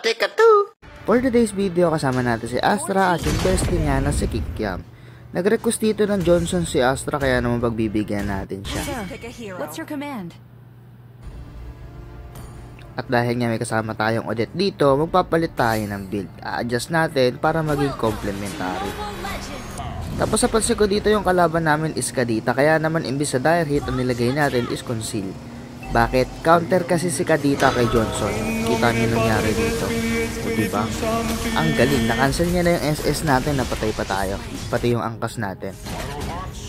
Tika-tika-tu! For today's video, kasama natin si Astra at yung bestie niya na si Kikiam. Nag-request dito ng Johnson si Astra, kaya naman pagbibigyan natin siya. What's your command? At dahil nga may kasama tayong Odette dito, magpapalit tayo ng build. A-adjust natin para maging complementary. Tapos sa pansin ko dito yung kalaban namin is Kadita, kaya naman imbis sa dire hit ang nilagay natin is Conceal. Bakit? Counter kasi si Kadita kay Johnson. Kita niyo nangyari dito. O diba? Ang galing. Na-cancel niya na yung SS natin, napatay pa tayo. Pati yung angkas natin.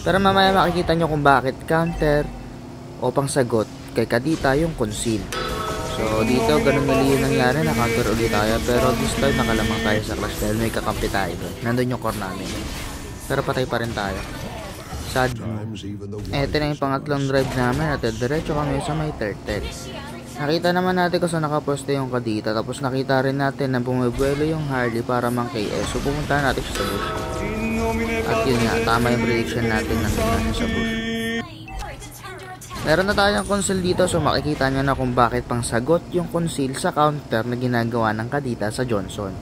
Pero mamaya makikita nyo kung bakit counter o pangsagot kay Kadita yung Conceal. So dito ganun mali yung nangyari, na-counter ulit tayo. Pero this time nakalamang tayo sa clash dahil may kakampi tayo doon. Nandun yung core namin. Pero patay pa rin tayo. Sad. Eto na yung pangatlong drive namin at diretso kami sa may turtle. Nakita naman natin kung saan nakaposte yung Kadita. Tapos nakita rin natin na bumibuelo yung Harley para mang KS. So pumunta natin siya sa bush. At yun nga, tama yung prediction natin na natin sa bush. Meron na tayong Conceal dito, so makikita nyo na kung bakit pang sagot yung Conceal sa counter na ginagawa ng Kadita sa Johnson.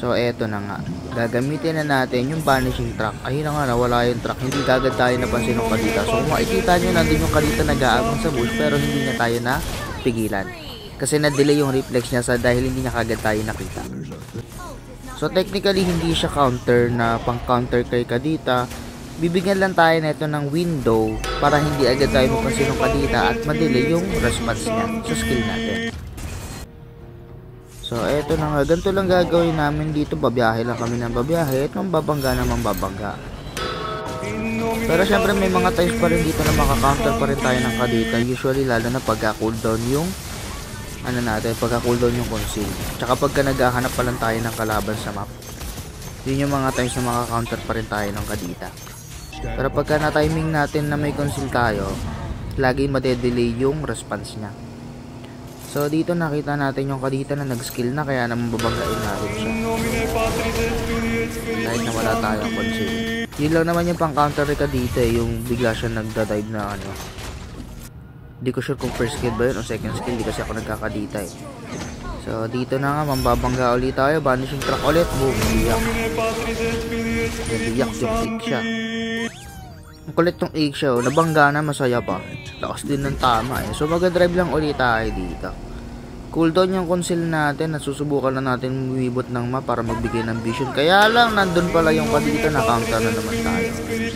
So eto na nga, gagamitin na natin yung vanishing track. Ayun na nga, nawala yung track, hindi kagad tayo napansin ng Kadita. So kung makikita nyo, nandun yung Kadita nag-aabang sa bush pero hindi niya tayo na pigilan. Kasi na-delay yung reflex niya sa dahil hindi niya kagad tayo nakita. So technically hindi siya counter na pang counter kay Kadita. Bibigyan lang tayo nito ng window para hindi agad tayo mapansin ng Kadita at ma-delay yung response niya sa skill natin. So eto na nga, ganito lang gagawin namin dito. Babiyahe lang kami ng babiyahe at mambabangga naman babangga. Pero syempre may mga times pa rin dito na makakounter pa rin tayo ng Kadita. Usually lalo na pagka-cooldown yung pagka-cooldown yung Conceal. Tsaka pagka naghahanap pa lang tayo ng kalaban sa map. Yun yung mga times na makakounter pa rin tayo ng Kadita. Pero pagka na-timing natin na may Conceal tayo, lagi madedelay yung response niya. So dito nakita natin yung Kadita na nag-skill na, kaya naman babanggain natin siya. Dahil na wala tayong Conceal. Yun lang naman yung pang counter ni Kadita, yung bigla siya nagda-dive na ano. Hindi ko sure kung first skill ba yun o second skill, di kasi ako nagkakadita eh. So dito na nga, mambabangga ulit tayo, vanishing track ulit, boom, biyak. Biyak yung egg siya. Ang kulit yung egg siya, nabangga na, masaya pa. Lakas din ng tama eh. So mag-drive lang ulit tayo dito. Cooldown yung Conceal natin, nasusubukan na natin bumibot ng map para magbigay ng vision. Kaya lang, nandun pala yung Kadita, na counter na naman tayo.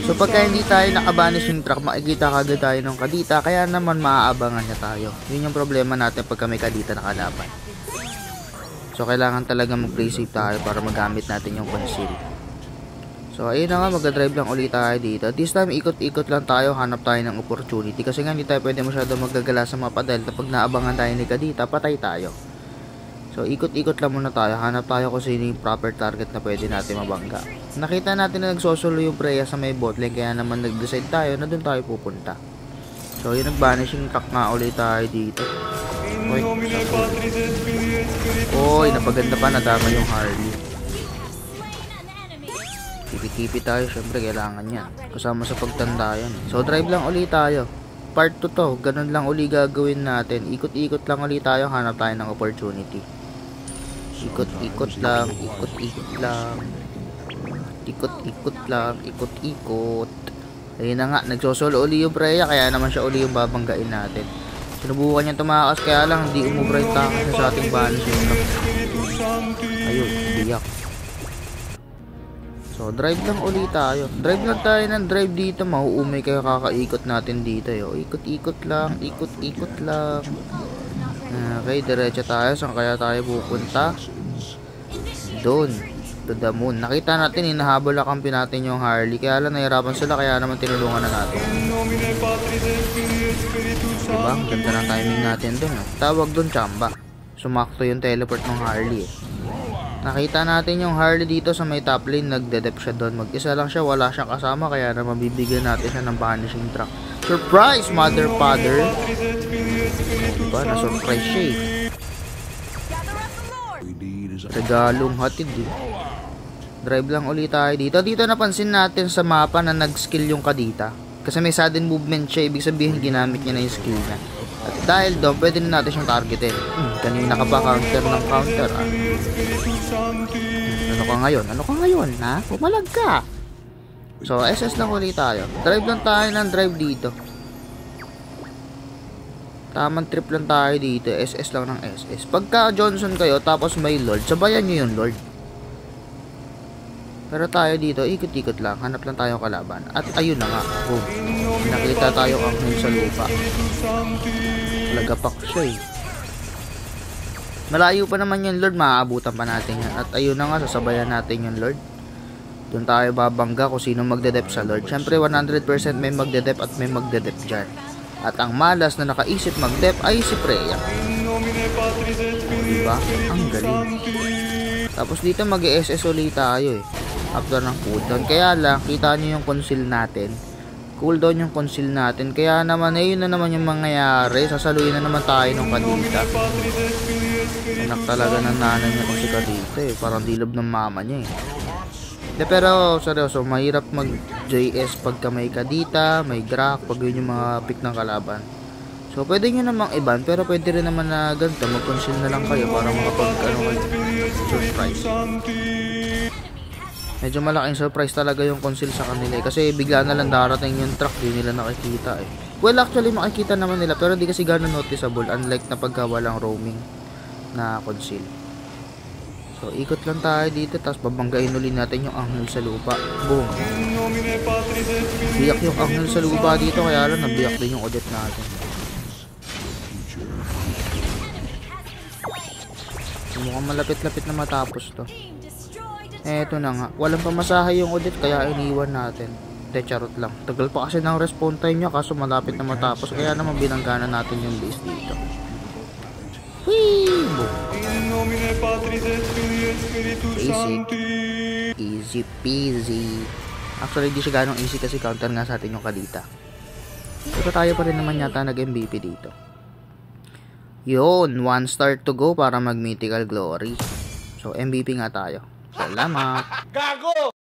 So pagka hindi tayo nakabanishing track, makikita kagad tayo ng Kadita, kaya naman maaabangan niya tayo. Yun yung problema natin pagka may Kadita na kalaban. So kailangan talaga mag-play safe tayo para magamit natin yung Conceal. So ayun na nga, mag-drive lang ulit tayo dito. This time ikot-ikot lang tayo, hanap tayo ng opportunity. Kasi nga hindi tayo pwede masyado magagala sa mapa dahil kapag naabangan tayo ni Kadita, patay tayo. So ikot-ikot lang muna tayo, hanap tayo kung sino yung proper target na pwede natin mabangga. Nakita natin na nagsosolo yung Freya sa may botlane, kaya naman nag-decide tayo na doon tayo pupunta. So yung nag-vanishing track nga ulit tayo dito. Oy, napaganda pa, nadama yung Harley. Kipi-kipi tayo, syempre kailangan yan. Kasama sa pagtanda yan. So drive lang ulit tayo. Part 2 to, ganun lang ulit gagawin natin. Ikot-ikot lang ulit tayo, hanap tayo ng opportunity. Ikot-ikot lang, ikot-ikot lang. Ikot-ikot lang, ikot-ikot. Ayun na nga, nagsosolo uli yung Freya, kaya naman siya uli yung babanggain natin. Sinubukan niya tumakas, kaya lang hindi umubra yung takas na sa ating vanishing track. Ayun, biyak. So drive lang ulit tayo. Drive lang tayo ng drive dito, mauumay kayo kakaikot natin dito. Yo. Ikot-ikot lang, ikot-ikot lang. Okay, diretso tayo. Saan kaya tayo pupunta? Doon, to the moon. Nakita natin, hinahabol kampi natin yung Harley. Kaya lang nahirapan sila, kaya naman tinulungan na natin. Diba? Ganda ng timing natin doon. Tawag doon, Chamba. Sumakto yung teleport ng Harley. Nakita natin yung Harley dito sa may top lane, nagde-dep siya doon. Mag-isa lang siya, wala siyang kasama, kaya na mabibigyan natin siya ng vanishing track. Surprise, mother father! Diba? Na-surprise siya eh. Regalong hatid eh. Drive lang ulit tayo dito. Dito napansin natin sa mapa na nag-skill yung Kadita. Kasi may sudden movement siya, ibig sabihin ginamit niya na yung skill niya. At dahil doon, pwede na natin siyang targetin. Kanina ka pa counter ng counter, ah. Ano ka ngayon? Ano ka ngayon, ha? Pumalag ka. So, SS lang ulit tayo. Drive lang tayo ng drive dito. Tamang trip lang tayo dito. SS lang ng SS. Pagka Johnson kayo, tapos may Lord, sabayan nyo yung Lord. Pero tayo dito, ikot-ikot lang. Hanap lang tayo kalaban. At ayun na nga. Boom. Nakita tayo ang sa lupa. Lagapak siya eh. Malayo pa naman yung Lord. Maaabutan pa natin yan. At ayun na nga, sasabayan natin yung Lord. Doon tayo babangga kung sino magdedep sa Lord. Siyempre 100% may magdedep at may magdedep dyan. At ang malas na nakaisip magdep ay si Freya. Diba? Ang galing. Tapos dito mag-SS ulit tayo eh. After ng cooldown. Kaya lang, kita nyo yung conceal natin. Cooldown yung conceal natin. Kaya naman, yun na naman yung mangyayari. Sasaluin na naman tayo ng Kadita. Anak talaga ng nanay niya kung si Kadita eh. Parang dilab ng mama niya eh. Pero seryoso, mahirap mag JS pagka may Kadita, may Grak, pag yun yung mga pick ng kalaban. So pwede nyo namang iban, pero pwede rin naman na ganito, mag-conceal na lang kayo para makapag surprise. Medyo malaking surprise talaga yung conceal sa kanila eh, kasi bigla na lang darating yung truck, di nila nakikita eh. Well actually makikita naman nila, pero di kasi gano'n noticeable, unlike na pagka walang roaming na conceal. So, ikot lang tayo dito, tapos babanggain ulit natin yung anghel sa lupa. Boom. Biyak yung anghel sa lupa dito, kaya lang nabiyak din yung Odette natin. Mukhang malapit-lapit na matapos to. Eto na nga. Walang pamasahe yung Odette, kaya iniwan natin. De, charot lang. Tagal pa kasi ng respawn time niya, kaso malapit na matapos. Kaya naman binanggana natin yung base dito. Whee! Basic. Easy peasy. Actually, di siya ganong easy kasi counter nga sa atin yung Kadita. Pero tayo pa rin naman yata nag-MVP dito. Yun, 1 star to go para mag-mythical glory. So, MVP nga tayo. Salamat! Gago!